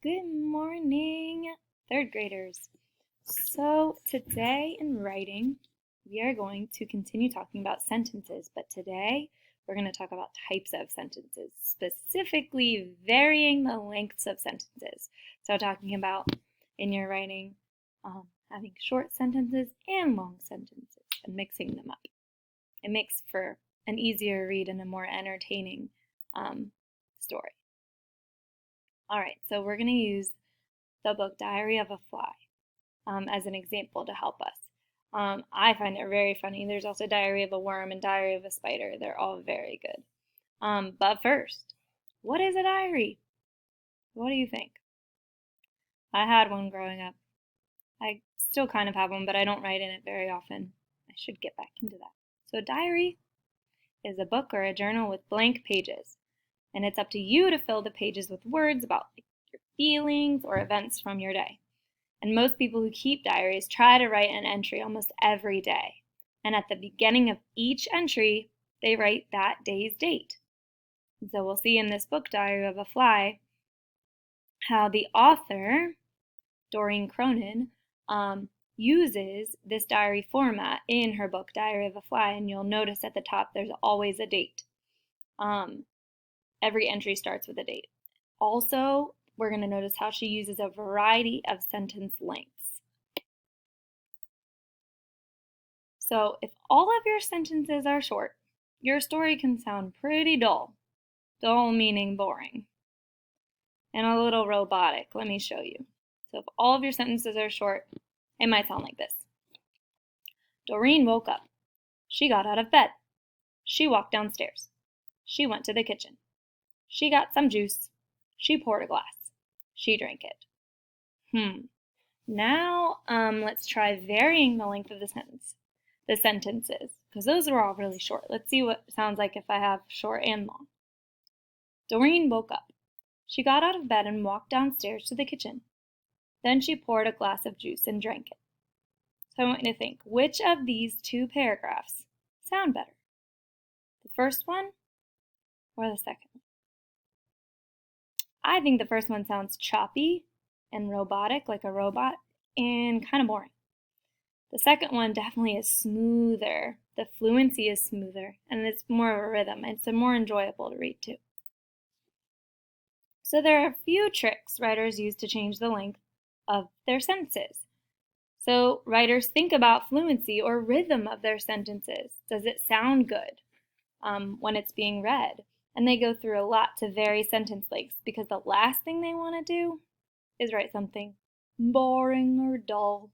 Good morning, third graders. So today in writing, we are going to continue talking about sentences, but today we're going to talk about types of sentences, specifically varying the lengths of sentences. So talking about in your writing, having short sentences and long sentences and mixing them up. It makes for an easier read and a more entertaining story. All right, so we're going to use the book Diary of a Fly as an example to help us. I find it very funny. There's also Diary of a Worm and Diary of a Spider. They're all very good. But first, what is a diary? What do you think? I had one growing up. I still kind of have one, but I don't write in it very often. I should get back into that. So a diary is a book or a journal with blank pages. And it's up to you to fill the pages with words about your feelings or events from your day. And most people who keep diaries try to write an entry almost every day. And at the beginning of each entry, they write that day's date. And so we'll see in this book, Diary of a Fly, how the author, Doreen Cronin, uses this diary format in her book, Diary of a Fly. And you'll notice at the top there's always a date. Every entry starts with a date. Also, we're going to notice how she uses a variety of sentence lengths. So if all of your sentences are short, your story can sound pretty dull. Dull meaning boring. And a little robotic. Let me show you. So if all of your sentences are short, it might sound like this. Doreen woke up. She got out of bed. She walked downstairs. She went to the kitchen. She got some juice. She poured a glass. She drank it. Now, let's try varying the length of the sentences, because those are all really short. Let's see what it sounds like if I have short and long. Doreen woke up. She got out of bed and walked downstairs to the kitchen. Then she poured a glass of juice and drank it. So I want you to think, which of these two paragraphs sound better? The first one or the second one? I think the first one sounds choppy and robotic, like a robot, and kind of boring. The second one definitely is smoother. The fluency is smoother, and it's more of a rhythm. It's more enjoyable to read too. So there are a few tricks writers use to change the length of their sentences. So writers think about fluency or rhythm of their sentences. Does it sound good when it's being read? And they go through a lot to vary sentence lengths because the last thing they want to do is write something boring or dull.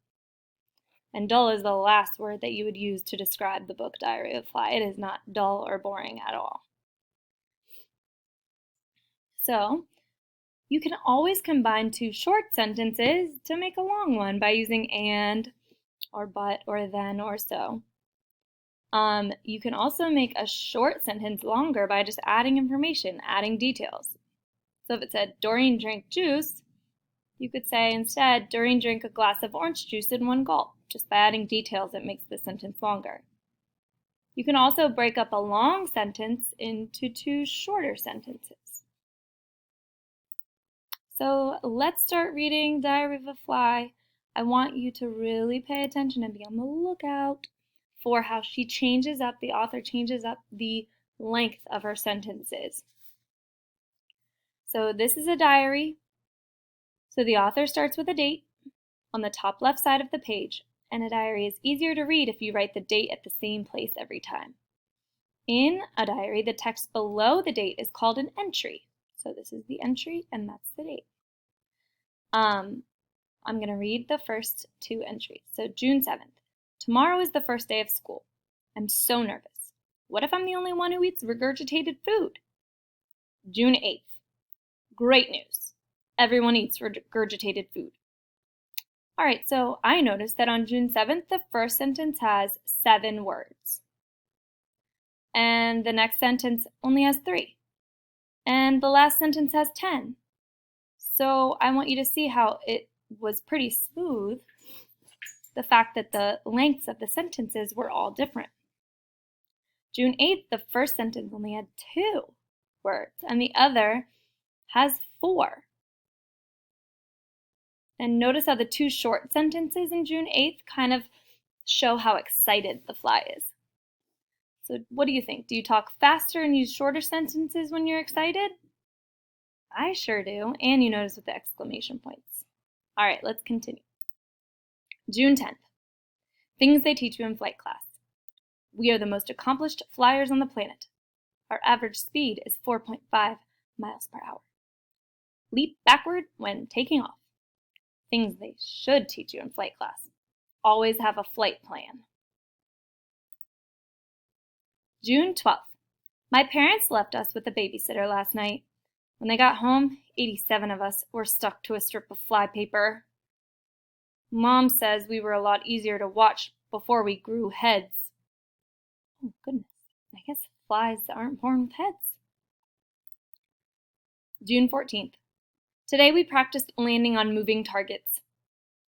And dull is the last word that you would use to describe the book Diary of a Fly. It is not dull or boring at all. So you can always combine two short sentences to make a long one by using and or but or then or so. You can also make a short sentence longer by just adding information, adding details. So if it said, Doreen drank juice, you could say instead, Doreen drank a glass of orange juice in one gulp. Just by adding details, it makes the sentence longer. You can also break up a long sentence into two shorter sentences. So let's start reading Diary of a Fly. I want you to really pay attention and be on the lookout for how the author changes up the length of her sentences. So this is a diary. So the author starts with a date on the top left side of the page, and a diary is easier to read if you write the date at the same place every time. In a diary, the text below the date is called an entry. So this is the entry, and that's the date. I'm going to read the first two entries. So June 7th. Tomorrow is the first day of school. I'm so nervous. What if I'm the only one who eats regurgitated food? June 8th. Great news. Everyone eats regurgitated food. All right, so I noticed that on June 7th, the first sentence has 7 words. And the next sentence only has 3. And the last sentence has 10. So I want you to see how it was pretty smooth, the fact that the lengths of the sentences were all different. June 8th, the first sentence only had 2 words, and the other has 4. And notice how the two short sentences in June 8th kind of show how excited the fly is. So what do you think? Do you talk faster and use shorter sentences when you're excited? I sure do, and you notice with the exclamation points. All right, let's continue. June 10th. Things they teach you in flight class. We are the most accomplished flyers on the planet. Our average speed is 4.5 miles per hour. Leap backward when taking off. Things they should teach you in flight class. Always have a flight plan. June 12th. My parents left us with a babysitter last night. When they got home, 87 of us were stuck to a strip of fly paper. Mom says we were a lot easier to watch before we grew heads. Oh, goodness. I guess flies aren't born with heads. June 14th. Today we practiced landing on moving targets.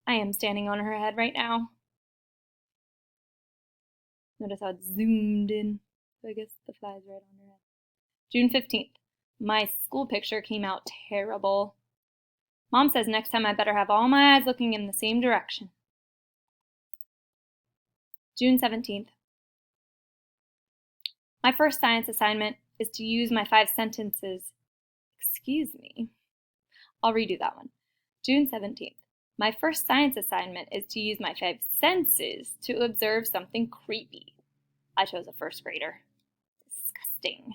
I am standing on her head right now. Notice how it's zoomed in. So I guess the fly's right on her head. June 15th. My school picture came out terrible. Mom says next time I better have all my eyes looking in the same direction. June 17th. My first science assignment is to use my 5 sentences. Excuse me. I'll redo that one. June 17th. My first science assignment is to use my 5 senses to observe something creepy. I chose a first grader. Disgusting.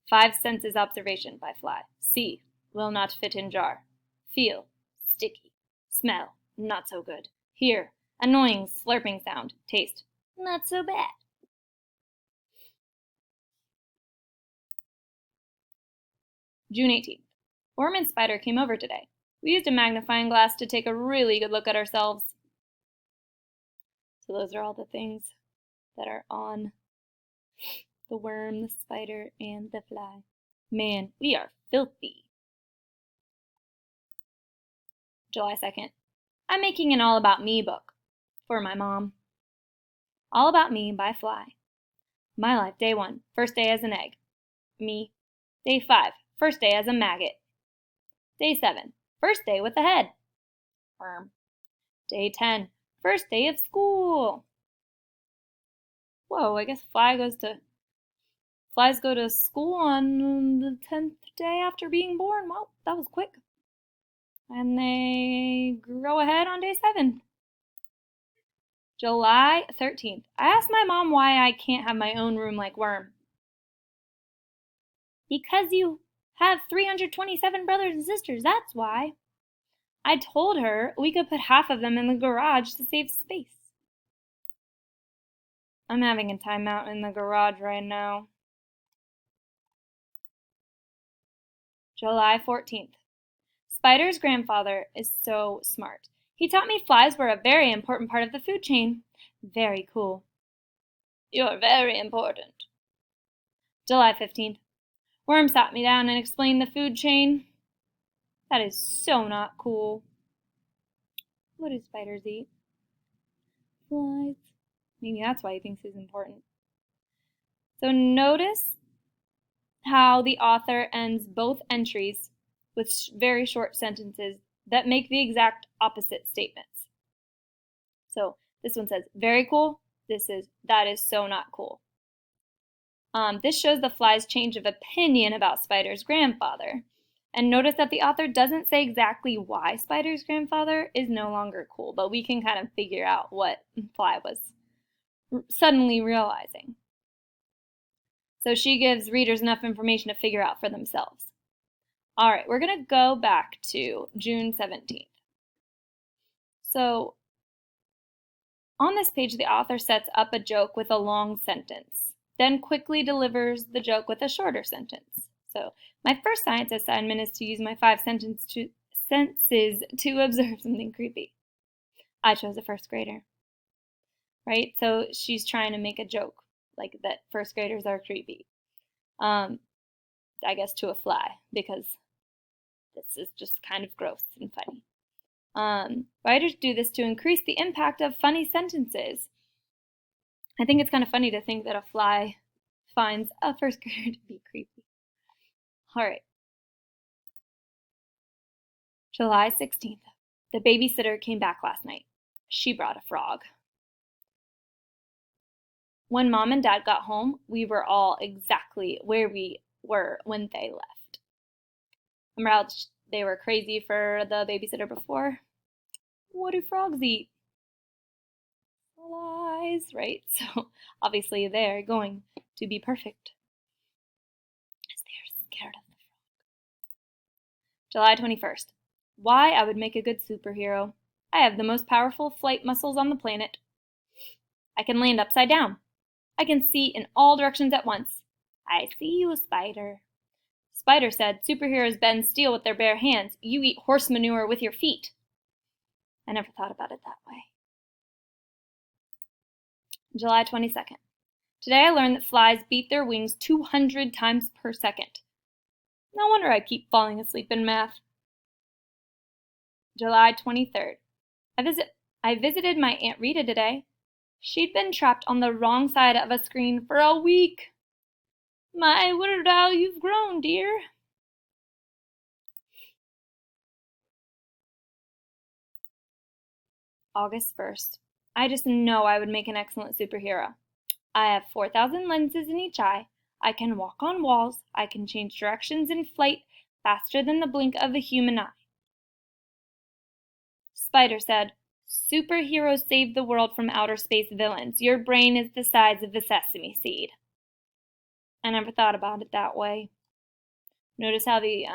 5 senses observation by fly. See, will not fit in jar. Feel, sticky. Smell, not so good. Hear, annoying slurping sound. Taste, not so bad. June 18th. Worm and Spider came over today. We used a magnifying glass to take a really good look at ourselves. So those are all the things that are on the worm, the spider, and the fly. Man, we are filthy. July 2nd. I'm making an All About Me book for my mom. All About Me by Fly. My life, day 1, first day as an egg. Me. Day 5, first day as a maggot. Day 7, first day with a head. Worm. Day 10, first day of school. Whoa, I guess flies go to school on the 10th day after being born. Well, that was quick. And they grow a head on day 7. July 13th. I asked my mom why I can't have my own room like Worm. Because you have 327 brothers and sisters, that's why. I told her we could put half of them in the garage to save space. I'm having a timeout in the garage right now. July 14th. Spider's grandfather is so smart. He taught me flies were a very important part of the food chain. Very cool. You're very important. July 15th. Worm sat me down and explained the food chain. That is so not cool. What do spiders eat? Flies. Maybe that's why he thinks it's important. So notice how the author ends both entries with very short sentences that make the exact opposite statements. So this one says, very cool. This is, that is so not cool. This shows the fly's change of opinion about Spider's grandfather. And notice that the author doesn't say exactly why Spider's grandfather is no longer cool, but we can kind of figure out what Fly was suddenly realizing. So she gives readers enough information to figure out for themselves. All right, we're going to go back to June 17th. So on this page, the author sets up a joke with a long sentence, then quickly delivers the joke with a shorter sentence. So my first science assignment is to use my 5 senses to observe something creepy. I chose a first grader, right? So she's trying to make a joke, like that first graders are creepy. I guess to a fly, because this is just kind of gross and funny. Writers do this to increase the impact of funny sentences. I think it's kind of funny to think that a fly finds a first grader to be creepy. All right. July 16th. The babysitter came back last night. She brought a frog. When Mom and Dad got home, we were all exactly where we were when they left. Remember how they were crazy for the babysitter before? What do frogs eat? Flies, right? So obviously they're going to be perfect, as they're scared of the frog. July 21st. Why I would make a good superhero. I have the most powerful flight muscles on the planet. I can land upside down. I can see in all directions at once. I see you, Spider. Spider said, superheroes bend steel with their bare hands. You eat horse manure with your feet. I never thought about it that way. July 22nd. Today I learned that flies beat their wings 200 times per second. No wonder I keep falling asleep in math. July 23rd. I visited my Aunt Rita today. She'd been trapped on the wrong side of a screen for a week. My, what how you've grown, dear. August 1st. I just know I would make an excellent superhero. I have 4,000 lenses in each eye. I can walk on walls. I can change directions in flight faster than the blink of a human eye. Spider said, superheroes save the world from outer space villains. Your brain is the size of a sesame seed. I never thought about it that way. Notice how the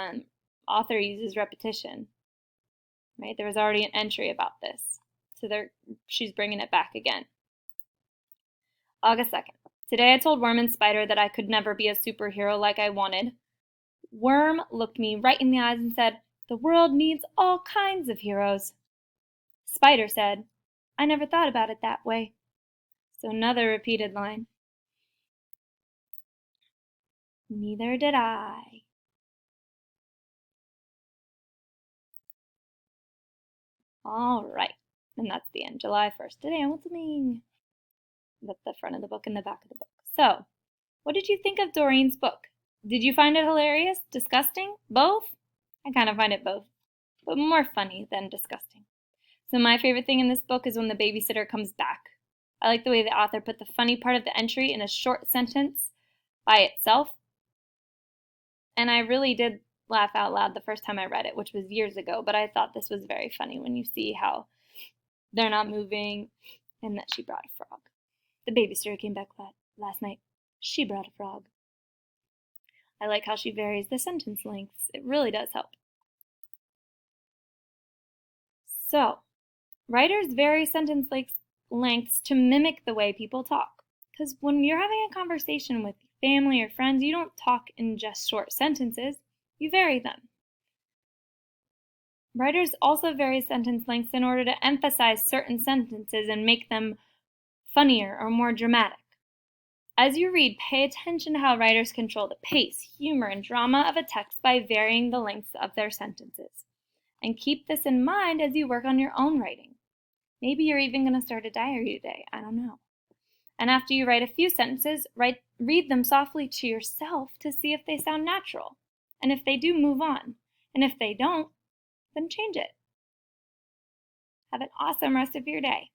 author uses repetition. Right? There was already an entry about this. So she's bringing it back again. August 2nd. Today I told Worm and Spider that I could never be a superhero like I wanted. Worm looked me right in the eyes and said, the world needs all kinds of heroes. Spider said, I never thought about it that way. So another repeated line. Neither did I. All right. And that's the end. July 1st. Today I want something. That's the front of the book and the back of the book. So, what did you think of Doreen's book? Did you find it hilarious? Disgusting? Both? I kind of find it both, but more funny than disgusting. So my favorite thing in this book is when the babysitter comes back. I like the way the author put the funny part of the entry in a short sentence by itself. And I really did laugh out loud the first time I read it, which was years ago, but I thought this was very funny when you see how they're not moving and that she brought a frog. The babysitter came back last night. She brought a frog. I like how she varies the sentence lengths. It really does help. So, writers vary sentence lengths to mimic the way people talk. Because when you're having a conversation with family or friends, you don't talk in just short sentences. You vary them. Writers also vary sentence lengths in order to emphasize certain sentences and make them funnier or more dramatic. As you read, pay attention to how writers control the pace, humor, and drama of a text by varying the lengths of their sentences. And keep this in mind as you work on your own writing. Maybe you're even going to start a diary today. I don't know. And after you write a few sentences, read them softly to yourself to see if they sound natural. And if they do, move on. And if they don't, then change it. Have an awesome rest of your day.